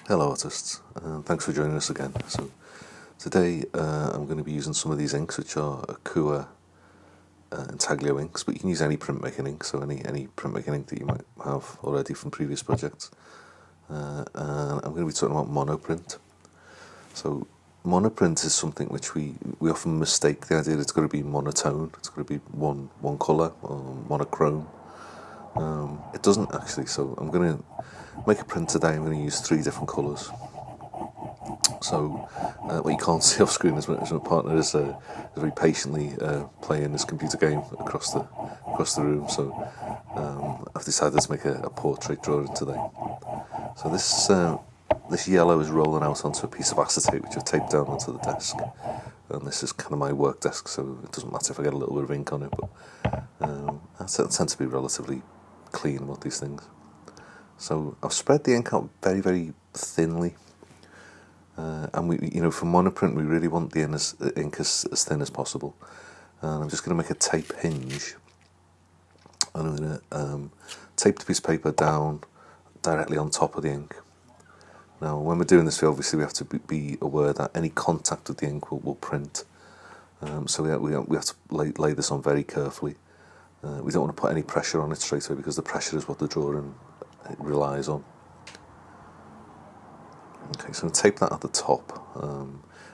Hello artists, thanks for joining us again. So today I'm going to be using some of these inks, which are Akua Intaglio inks, but you can use any printmaking ink, so any printmaking ink that you might have already from previous projects. And I'm going to be talking about monoprint. So monoprint is something which we often mistake the idea that it's got to be monotone, it's got to be one colour or monochrome. It doesn't actually, so I'm going to make a print today. I'm going to use 3 different colours. So what you can't see off screen is my partner is very patiently playing this computer game across the room. So I've decided to make a portrait drawing today. So this yellow is rolling out onto a piece of acetate which I've taped down onto the desk, and this is kind of my work desk, so it doesn't matter if I get a little bit of ink on it, but I tend to be relatively clean about these things. So I've spread the ink out very, very thinly. And for monoprint, we really want the ink as thin as possible. And I'm just going to make a tape hinge, and I'm going to tape the piece of paper down directly on top of the ink. Now, when we're doing this, obviously we have to be aware that any contact with the ink will print. So we have to lay this on very carefully. We don't want to put any pressure on it straight away, because the pressure is what the drawing relies on. Okay, so I'm going to tape that at the top,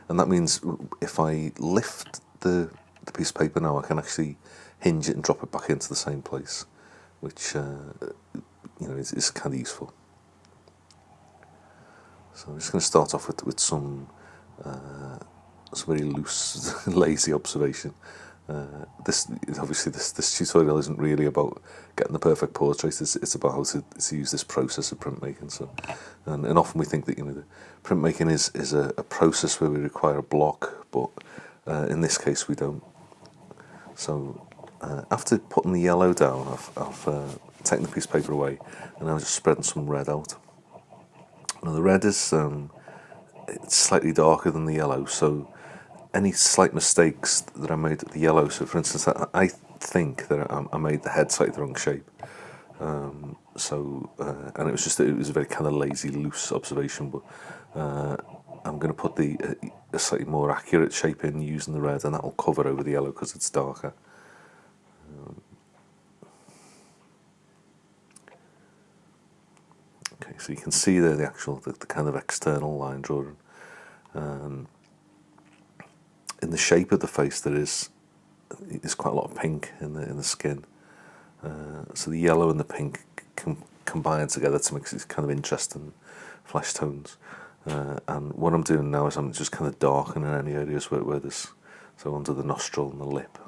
and that means if I lift the piece of paper now, I can actually hinge it and drop it back into the same place, which is kind of useful. So I'm just going to start off with some very loose, lazy observation. This tutorial isn't really about getting the perfect portrait. It's about how to use this process of printmaking. So, and often we think that the printmaking is a process where we require a block, but in this case we don't. So after putting the yellow down, I've taken the piece of paper away, and I'm just spreading some red out. Now the red is it's slightly darker than the yellow, so any slight mistakes that I made at the yellow, so for instance, I think that I made the head slightly the wrong shape. And it was a very kind of lazy, loose observation, but I'm going to put a slightly more accurate shape in using the red, and that will cover over the yellow because it's darker. Okay, so you can see there the kind of external line drawing. In the shape of the face, there's quite a lot of pink in the skin. So the yellow and the pink combine together to make these kind of interesting flesh tones. And what I'm doing now is I'm just kind of darkening any areas where there's, so under the nostril and the lip.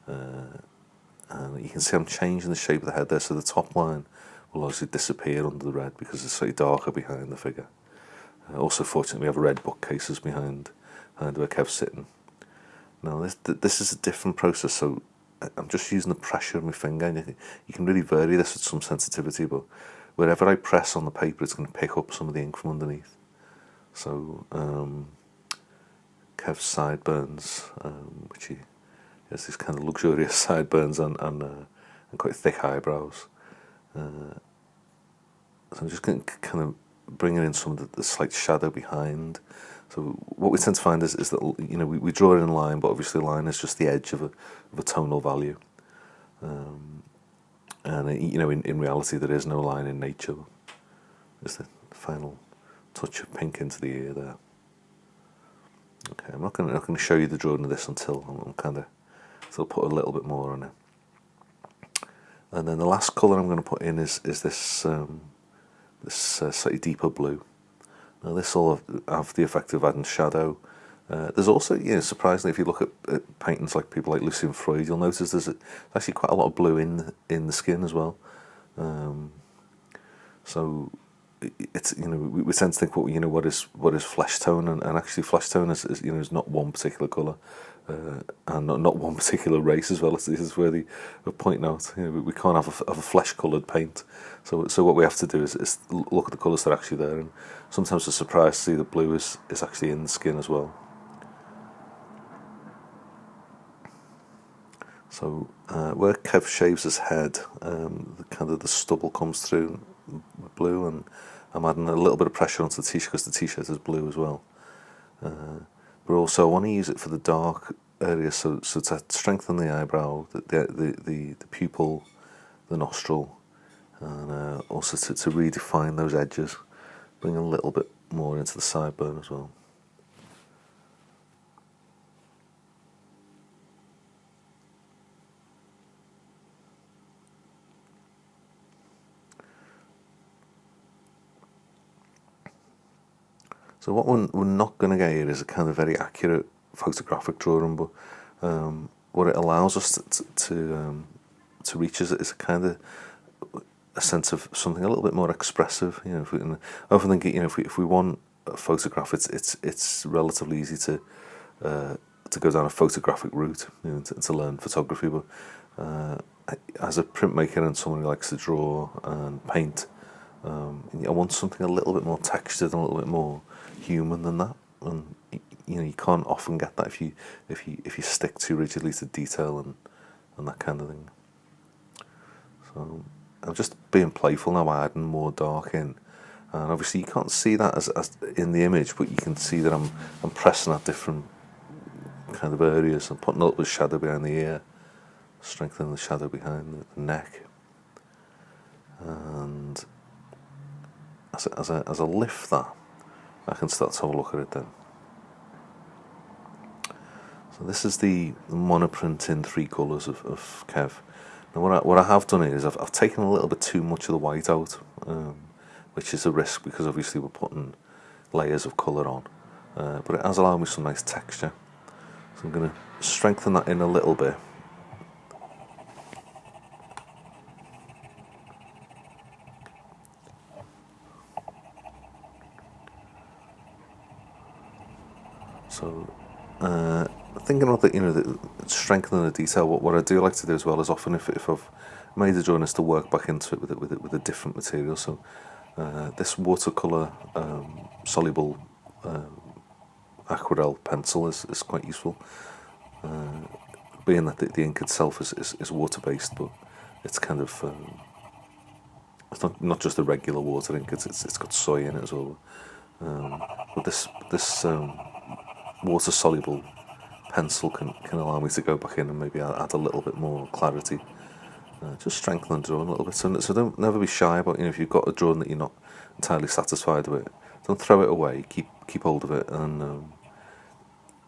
And you can see I'm changing the shape of the head there, so the top line will obviously disappear under the red because it's slightly darker behind the figure. Also, fortunately, we have red bookcases behind where Kev's sitting. Now, this is a different process, so I'm just using the pressure of my finger. And you can really vary this with some sensitivity, but wherever I press on the paper, it's going to pick up some of the ink from underneath. So, Kev's sideburns, which he has these kind of luxurious sideburns and quite thick eyebrows. So I'm just going to kind of bringing in some of the slight shadow behind. So what we tend to find is that we draw it in line, but obviously a line is just the edge of a tonal value, and in reality there is no line in nature. There's the final touch of pink into the ear there. Okay, I'm not going to show you the drawing of this until I'm kind of still put a little bit more on it. And then the last colour I'm going to put in is this slightly deeper blue. Now this will have the effect of adding shadow. There's also, surprisingly, if you look at paintings like people like Lucian Freud, you'll notice there's actually quite a lot of blue in the skin as well. So it's we tend to think what is flesh tone, and actually flesh tone is not one particular colour, and not one particular race as well. This is worthy of pointing out. We can't have a flesh coloured paint. So what we have to do is look at the colours that are actually there, and sometimes we're surprised to see the blue is actually in the skin as well. So where Kev shaves his head, the stubble comes through blue, and I'm adding a little bit of pressure onto the t-shirt because the t-shirt is blue as well. But also I want to use it for the dark areas, so to strengthen the eyebrow, the pupil, the nostril, and also to redefine those edges, bring a little bit more into the sideburn as well. So what we're not going to get here is a kind of very accurate photographic drawing, but what it allows us to reach is a kind of a sense of something a little bit more expressive. You know, I often think, you know, if we want a photograph, it's relatively easy to go down a photographic route, you know, to learn photography. But as a printmaker and someone who likes to draw and paint, I want something a little bit more textured and a little bit more human than that. And you know, you can't often get that if you stick too rigidly to detail and that kind of thing. So I'm just being playful now by adding more dark in, and obviously you can't see that as in the image, but you can see that I'm pressing at different kind of areas and putting a little bit of shadow behind the ear, strengthening the shadow behind the neck, and as I lift that, I can start to have a look at it then. So this is the monoprint in 3 colours of Kev. Now what I have done is I've taken a little bit too much of the white out, which is a risk because obviously we're putting layers of colour on, but it has allowed me some nice texture. So I'm going to strengthen that in a little bit. So thinking about the, you know, the strengthening the detail, what I do like to do as well is often if I've made a drawing is to work back into it with a different material. So this watercolor soluble aquarelle pencil is quite useful, being that the ink itself is water based, but it's kind of it's not just a regular water ink. It's got soy in it as well. But this water soluble pencil can allow me to go back in and maybe add a little bit more clarity, just strengthen the drawing a little bit. So don't never be shy about, you know, if you've got a drawing that you're not entirely satisfied with, don't throw it away. Keep hold of it, and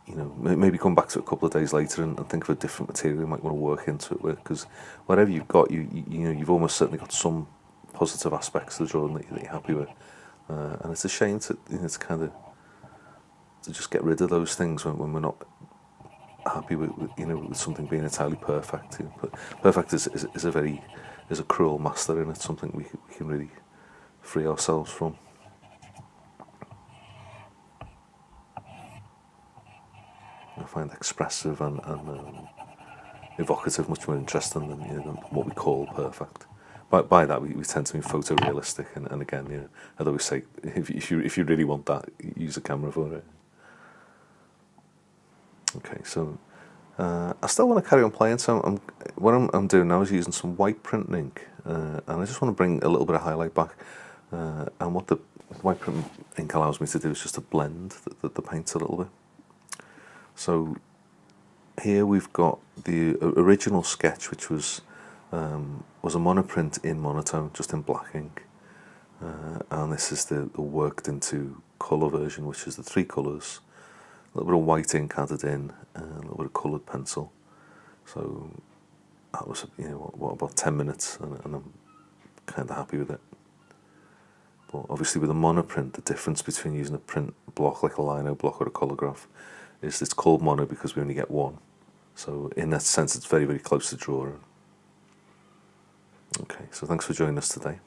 you know, maybe come back to it a couple of days later and think of a different material you might want to work into it with, because whatever you've got, you know, you've almost certainly got some positive aspects of the drawing that you're happy with, and it's a shame to, you know, to just get rid of those things when we're not happy with you know, with something being entirely perfect. You know. But perfect is a cruel master, and it's something we can really free ourselves from. I find expressive and evocative much more interesting than, you know, than what we call perfect. By that we tend to mean photorealistic, and again, you know, I'd always say if you really want that, use a camera for it. Okay, so I still want to carry on playing, so what I'm doing now is using some white print ink, and I just want to bring a little bit of highlight back, and what the white print ink allows me to do is just to blend the paints a little bit. So here we've got the original sketch, which was a monoprint in monotone, just in black ink, and this is the worked into colour version, which is the 3 colours, a little bit of white ink added in, and a little bit of coloured pencil. So that was, you know, what about 10 minutes, and I'm kind of happy with it. But obviously with a monoprint, the difference between using a print block like a lino block or a collagraph is it's called mono because we only get one. So in that sense, it's very, very close to drawing. Okay, so thanks for joining us today.